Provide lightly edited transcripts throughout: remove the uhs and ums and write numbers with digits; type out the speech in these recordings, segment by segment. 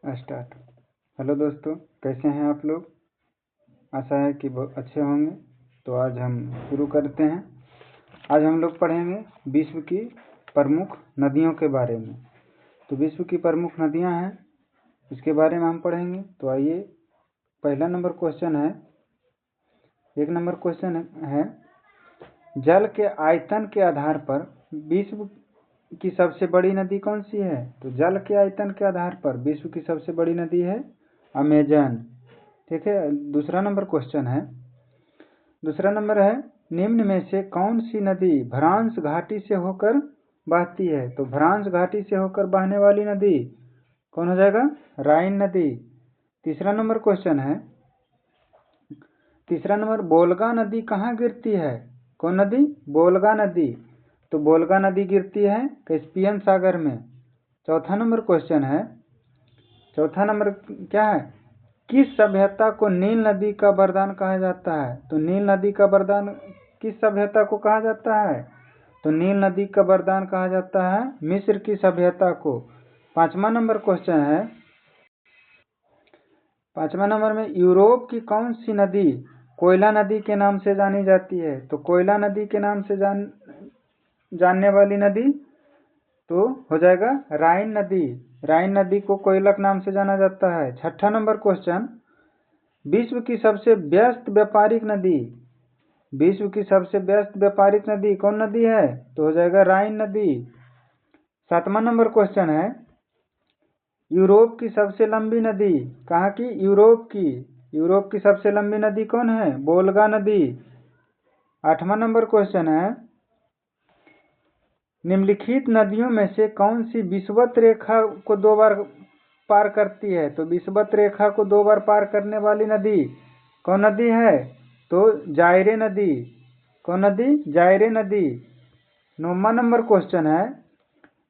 Start. Hello दोस्तों, कैसे हैं आप लोग? आशा है कि बहुत अच्छे होंगे। तो आज हम शुरू करते हैं। आज हम लोग पढ़ेंगे विश्व की प्रमुख नदियों के बारे में। तो विश्व की प्रमुख नदियां हैं, इसके बारे में हम पढ़ेंगे। तो आइए, पहला नंबर क्वेश्चन है, एक नंबर क्वेश्चन है, जल के आयतन के आधार पर विश्व की सबसे बड़ी नदी कौन सी है? तो जल के आयतन के आधार पर विश्व की सबसे बड़ी नदी है अमेजन। ठीक है। दूसरा नंबर क्वेश्चन है, दूसरा नंबर है, निम्न में से कौन सी नदी भ्रांस घाटी से होकर बहती है? तो भ्रांस घाटी से होकर बहने वाली नदी कौन हो जाएगा? राइन नदी। तीसरा नंबर क्वेश्चन है, तीसरा नंबर, बोलगा नदी कहाँ गिरती है? कौन नदी? बोलगा नदी। तो बोलगा नदी गिरती है कैस्पियन सागर में। चौथा नंबर क्वेश्चन है, चौथा नंबर क्या है, किस सभ्यता को नील नदी का वरदान कहा जाता है? तो नील नदी का वरदान किस सभ्यता को कहा जाता है? तो नील नदी का वरदान कहा जाता है मिस्र की सभ्यता को। पांचवा नंबर क्वेश्चन है, पांचवा नंबर में, यूरोप की कौन सी नदी कोयला नदी के नाम से जानी जाती है? तो कोयला नदी के नाम से जानने वाली नदी तो हो जाएगा राइन नदी। राइन नदी को कोयला के नाम से जाना जाता है। छठा नंबर क्वेश्चन, विश्व की सबसे व्यस्त व्यापारिक नदी, विश्व की सबसे व्यस्त व्यापारिक नदी कौन नदी है? तो हो जाएगा राइन नदी। सातवां नंबर क्वेश्चन है, यूरोप की सबसे लंबी नदी कहाँ की? यूरोप की। यूरोप की सबसे लंबी नदी कौन है? बोलगा नदी। आठवां नंबर क्वेश्चन है, निम्नलिखित नदियों में से कौन सी विषुवत रेखा को 2 बार पार करती है? तो विषुवत रेखा को 2 बार पार करने वाली नदी कौन नदी है? तो जायरे नदी। कौन नदी? जायरे नदी। 9वां नंबर क्वेश्चन है,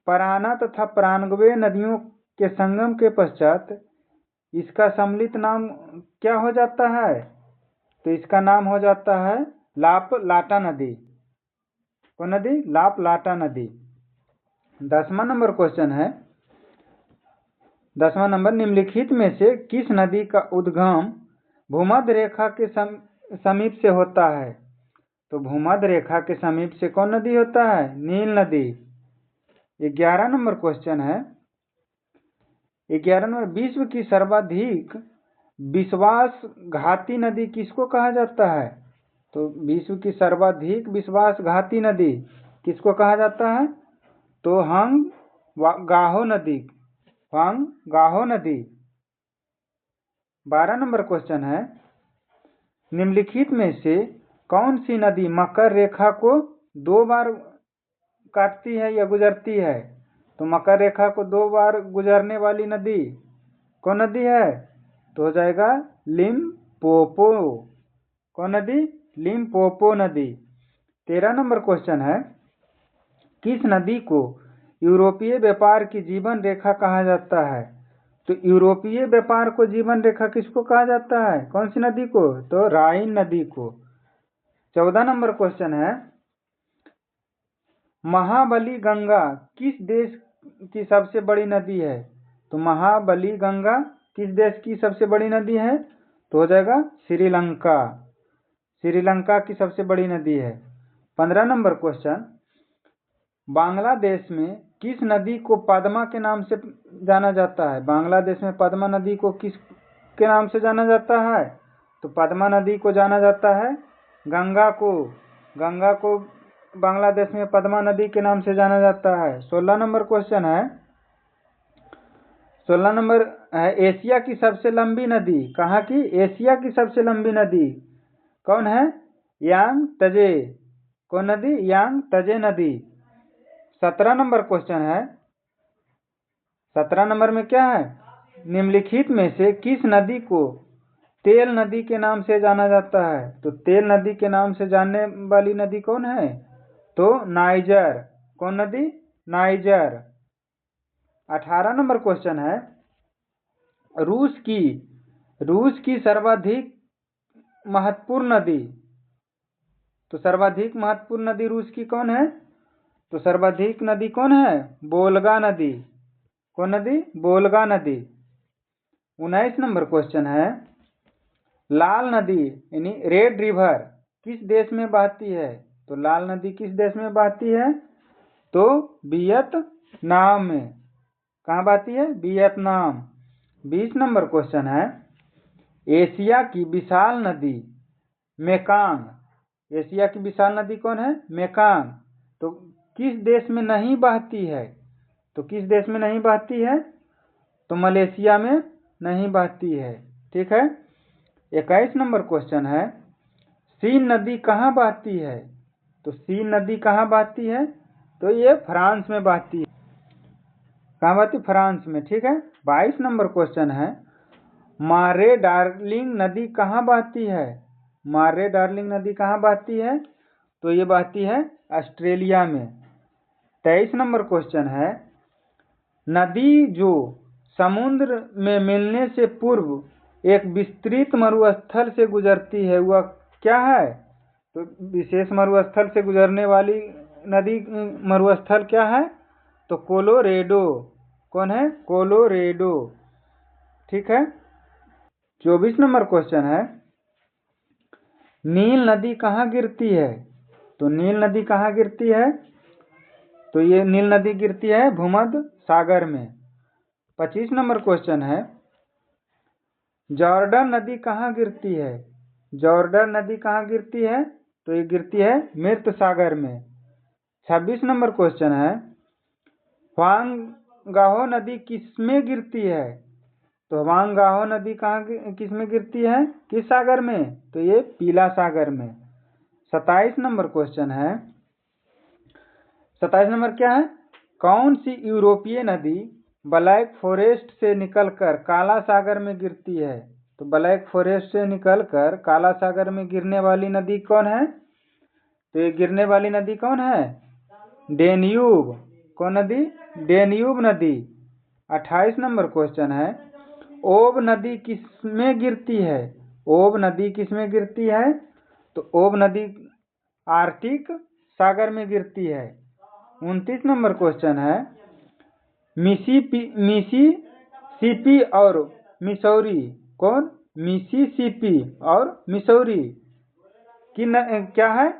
पराना तथा परानगवे नदियों के संगम के पश्चात इसका सम्मिलित नाम क्या हो जाता है? तो इसका नाम हो जाता है लाप लाटा नदी। कौन नदी? लाप लाटा नदी। 10वां नंबर क्वेश्चन है, 10वां नंबर, निम्नलिखित में से किस नदी का उद्गम भूमध्य रेखा के समीप से होता है? तो भूमध्य रेखा के समीप से कौन नदी होता है? नील नदी। 11 नंबर क्वेश्चन है, 11 नंबर, विश्व की सर्वाधिक विश्वासघाती नदी किसको कहा जाता है? तो विश्व की सर्वाधिक विश्वासघाती नदी किसको कहा जाता है? तो गाहो नदी। गाहो नदी। 12 नंबर क्वेश्चन है, निम्नलिखित में से कौन सी नदी मकर रेखा को 2 बार काटती है या गुजरती है? तो मकर रेखा को 2 बार गुजरने वाली नदी कौन नदी है? तो हो जाएगा लिम्पोपो। कौन नदी? लिम्पोपो नदी। 13 नंबर क्वेश्चन है, किस नदी को यूरोपीय व्यापार की जीवन रेखा कहा जाता है? तो यूरोपीय व्यापार को जीवन रेखा किसको कहा जाता है? कौन सी नदी को? तो राइन नदी को। 14 नंबर क्वेश्चन है, महाबली गंगा किस देश की सबसे बड़ी नदी है? तो महाबली गंगा किस देश की सबसे बड़ी नदी है? तो हो जाएगा श्रीलंका। श्रीलंका की सबसे बड़ी नदी है। 15 नंबर क्वेश्चन, बांग्लादेश में किस नदी को पद्मा के नाम से जाना जाता है? बांग्लादेश में पद्मा नदी को किस के नाम से जाना जाता है? तो पद्मा नदी को जाना जाता है गंगा को। गंगा को बांग्लादेश में पद्मा नदी के नाम से जाना जाता है। 16 नंबर क्वेश्चन है, 16 नंबर है, एशिया की सबसे लंबी नदी कहाँ की? एशिया की सबसे लंबी नदी कौन है? यांग तजे। कौन नदी? यांग तजे नदी। 17 नंबर क्वेश्चन है, 17 नंबर में क्या है, निम्नलिखित में से किस नदी को तेल नदी के नाम से जाना जाता है? तो तेल नदी के नाम से जानने वाली नदी कौन है? तो नाइजर। कौन नदी? नाइजर। 18 नंबर क्वेश्चन है, रूस की सर्वाधिक महत्वपूर्ण नदी, तो सर्वाधिक महत्वपूर्ण नदी रूस की कौन है? तो सर्वाधिक नदी कौन है? बोलगा नदी। कौन नदी? बोलगा नदी। 19 नंबर क्वेश्चन है, लाल नदी यानी रेड रिवर किस देश में बहती है? तो लाल नदी किस देश में बहती है? तो वियतनाम में। कहाँ बहती है? वियतनाम। 20 नंबर क्वेश्चन है, एशिया की विशाल नदी मेकांग। एशिया की विशाल नदी कौन है? मेकांग। तो किस देश में नहीं बहती है? तो किस देश में नहीं बहती है? तो मलेशिया में नहीं बहती है। ठीक है। 21 नंबर क्वेश्चन है, सीन नदी कहाँ बहती है? तो सीन नदी कहाँ बहती है? तो ये फ्रांस में बहती है। कहाँ बहती? फ्रांस में। ठीक है। 22 नंबर क्वेश्चन है, मारे डार्लिंग नदी कहाँ बहती है? मारे डार्लिंग नदी कहाँ बहती है? तो ये बहती है ऑस्ट्रेलिया में। 23 नंबर क्वेश्चन है, नदी जो समुद्र में मिलने से पूर्व एक विस्तृत मरुस्थल से गुजरती है, वह क्या है? तो विशेष मरुस्थल से गुजरने वाली नदी मरुस्थल क्या है? तो कोलोरेडो। कौन है? कोलोरेडो। ठीक है। 24 नंबर क्वेश्चन है, नील नदी कहाँ गिरती है? तो नील नदी कहाँ गिरती है? तो ये नील नदी गिरती है भूमध्य सागर में। 25 नंबर क्वेश्चन है, जॉर्डन नदी कहाँ गिरती है? जॉर्डन नदी कहाँ गिरती है? तो ये गिरती है मृत सागर में। 26 नंबर क्वेश्चन है, ह्वांगगाहो नदी किसमें गिरती है? तो ह्वांगगाहो नदी कहाँ किसमें गिरती है? किस सागर में? तो ये पीला सागर में। 27 नंबर क्वेश्चन है, 27 नंबर क्या है, कौन सी यूरोपीय नदी ब्लैक फॉरेस्ट से निकलकर काला सागर में गिरती है? तो ब्लैक फॉरेस्ट से निकलकर काला सागर में गिरने वाली नदी कौन है? तो ये गिरने वाली नदी कौन है? डेन्यूब। कौन नदी? डेन्यूब नदी। 28 नंबर क्वेश्चन है, ओब नदी किसमें गिरती है? ओब नदी किसमें गिरती है? तो ओब नदी आर्कटिक सागर में गिरती है। 29 नंबर क्वेश्चन है, मिसिसिपी और मिसौरी, कौन? मिसिसिपी और मिसौरी की क्या है?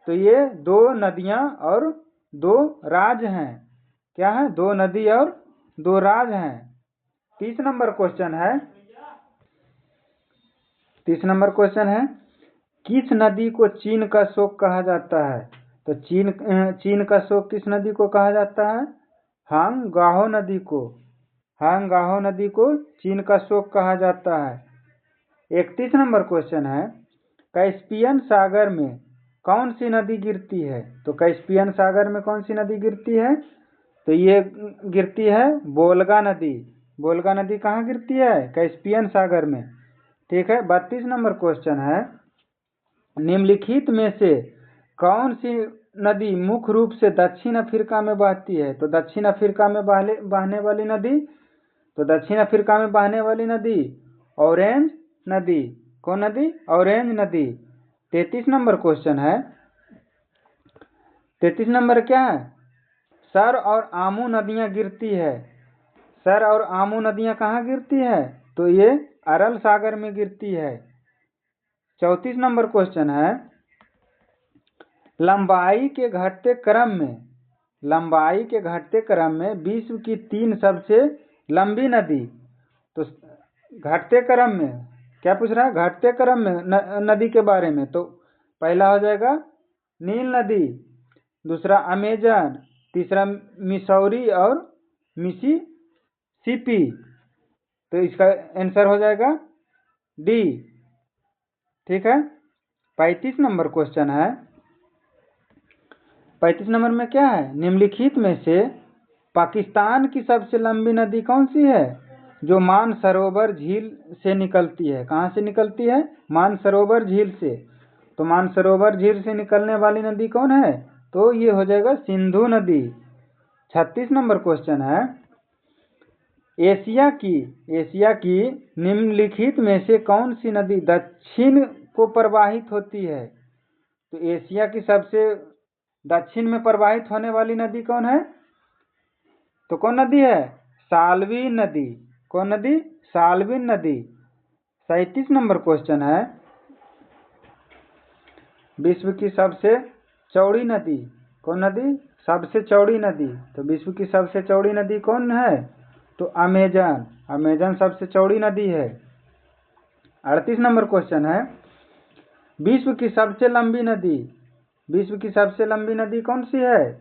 तो ये दो नदियां और दो राज्य हैं। क्या है? दो नदी और दो राज्य हैं। 30 नंबर क्वेश्चन है, 30 नंबर क्वेश्चन है, किस नदी को चीन का शोक कहा जाता है? तो चीन का शोक किस नदी को कहा जाता है? हांगगाहो नदी को। हांगगाहो नदी को चीन का शोक कहा जाता है। 31 नंबर क्वेश्चन है, कैस्पियन सागर में कौन सी नदी गिरती है? तो कैस्पियन सागर में कौन सी नदी गिरती है? तो ये गिरती है वोल्गा नदी। वोल्गा नदी कहाँ गिरती है? कैस्पियन सागर में। ठीक है। 32 नंबर क्वेश्चन है, निम्नलिखित में से कौन सी नदी मुख्य रूप से दक्षिण अफ्रीका में बहती है? तो दक्षिण अफ्रीका में बहने वाली नदी, तो दक्षिण अफ्रीका में बहने वाली नदी ऑरेंज नदी। कौन नदी? ऑरेंज नदी। 33 नंबर क्वेश्चन है, 33 नंबर क्या है, सर और आमू नदियां गिरती है। सर और आमू नदियां कहाँ गिरती है? तो ये अरल सागर में गिरती है। 34 नंबर क्वेश्चन है, लंबाई के घटते क्रम में, लंबाई के घटते क्रम में विश्व की 3 सबसे लंबी नदी। तो घटते क्रम में क्या पूछ रहा है? घटते क्रम में नदी के बारे में। तो पहला हो जाएगा नील नदी, दूसरा अमेजन, तीसरा मिसौरी और मिसिसिपी। तो इसका आंसर हो जाएगा डी। ठीक है। 35 नंबर क्वेश्चन है, 35 नंबर में क्या है, निम्नलिखित में से पाकिस्तान की सबसे लंबी नदी कौन सी है? जो मानसरोवर झील से निकलती है। कहाँ से निकलती है? मानसरोवर झील से। तो मानसरोवर झील से निकलने वाली नदी कौन है? तो ये हो जाएगा सिंधु नदी। 36 नंबर क्वेश्चन है, एशिया की निम्नलिखित में से कौन सी नदी दक्षिण को प्रवाहित होती है? तो एशिया की सबसे दक्षिण में प्रवाहित होने वाली नदी कौन है? तो कौन नदी है? साल्वी नदी। कौन नदी? साल्विन नदी। 37 नंबर क्वेश्चन है, विश्व की सबसे चौड़ी नदी कौन नदी? सबसे चौड़ी नदी। तो विश्व की सबसे चौड़ी नदी कौन है? तो अमेजन। अमेजन सबसे चौड़ी नदी है। 38 नंबर क्वेश्चन है, विश्व की सबसे लंबी नदी। विश्व की सबसे लंबी नदी कौन सी है?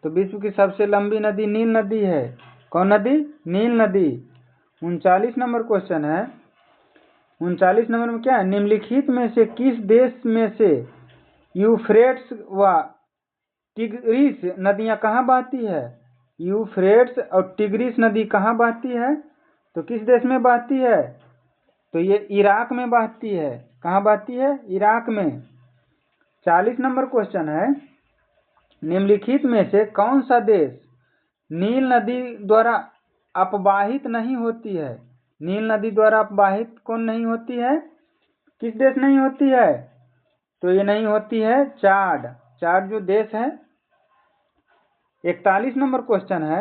तो विश्व की सबसे लंबी नदी नील नदी है। कौन नदी? नील नदी। 39 नंबर क्वेश्चन है, 39 नंबर में क्या है? निम्नलिखित में से किस देश में से यूफ्रेट्स व टिग्रिस नदियां कहाँ बहती है? यूफ्रेट्स और टिग्रिस नदी कहाँ बहती है? तो किस देश में बहती है? तो ये इराक में बहती है। कहाँ बहती है? इराक में। 40 नंबर क्वेश्चन है, निम्नलिखित में से कौन सा देश नील नदी द्वारा अपवाहित नहीं होती है? नील नदी द्वारा अपवाहित कौन नहीं होती है? किस देश नहीं होती है? तो ये नहीं होती है चाड। चाड जो देश है। 41 नंबर क्वेश्चन है,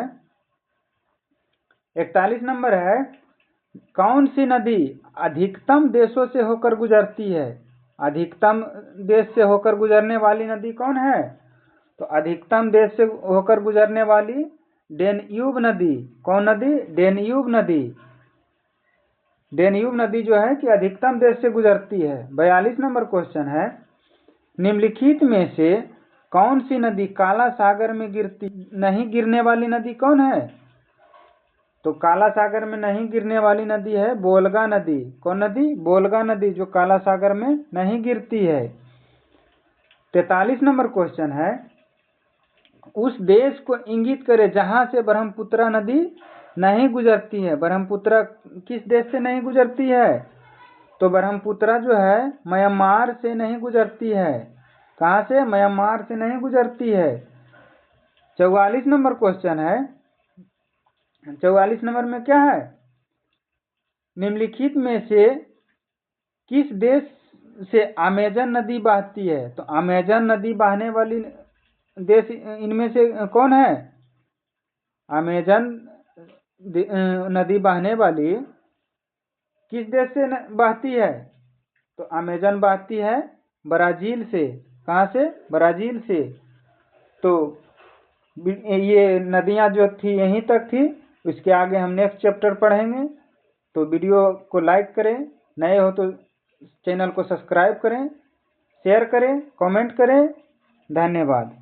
41 नंबर है, कौन सी नदी अधिकतम देशों से होकर गुजरती है? अधिकतम देश से होकर गुजरने वाली नदी कौन है? तो अधिकतम देश से होकर गुजरने वाली डेन्यूब नदी। कौन नदी? डेन्यूब नदी। डेन्यूब नदी जो है कि अधिकतम देश से गुजरती है। 42 नंबर क्वेश्चन है, निम्नलिखित में से कौन सी नदी काला सागर में नहीं गिरने वाली नदी कौन है? तो काला सागर में नहीं गिरने वाली नदी है बोलगा नदी। कौन नदी? बोलगा नदी, जो काला सागर में नहीं गिरती है। 43 नंबर क्वेश्चन है, उस देश को इंगित करे जहां से ब्रह्मपुत्र नदी नहीं गुजरती है। ब्रह्मपुत्र किस देश से नहीं गुजरती है? तो ब्रह्मपुत्र जो है म्यांमार से नहीं गुजरती है। कहां से? म्यांमार से नहीं गुजरती है। 44 नंबर क्वेश्चन है, 44 नंबर में क्या है? निम्नलिखित में से किस देश से अमेजन नदी बहती है? तो अमेजन नदी बहने वाली देश इनमें से कौन है? अमेजन नदी बहने वाली किस देश से बहती है? तो अमेजन बहती है ब्राजील से। कहाँ से? ब्राजील से। तो ये नदियां जो थी यहीं तक थी। इसके आगे हम नेक्स्ट चैप्टर पढ़ेंगे। तो वीडियो को लाइक करें, नए हो तो चैनल को सब्सक्राइब करें, शेयर करें, कमेंट करें। धन्यवाद।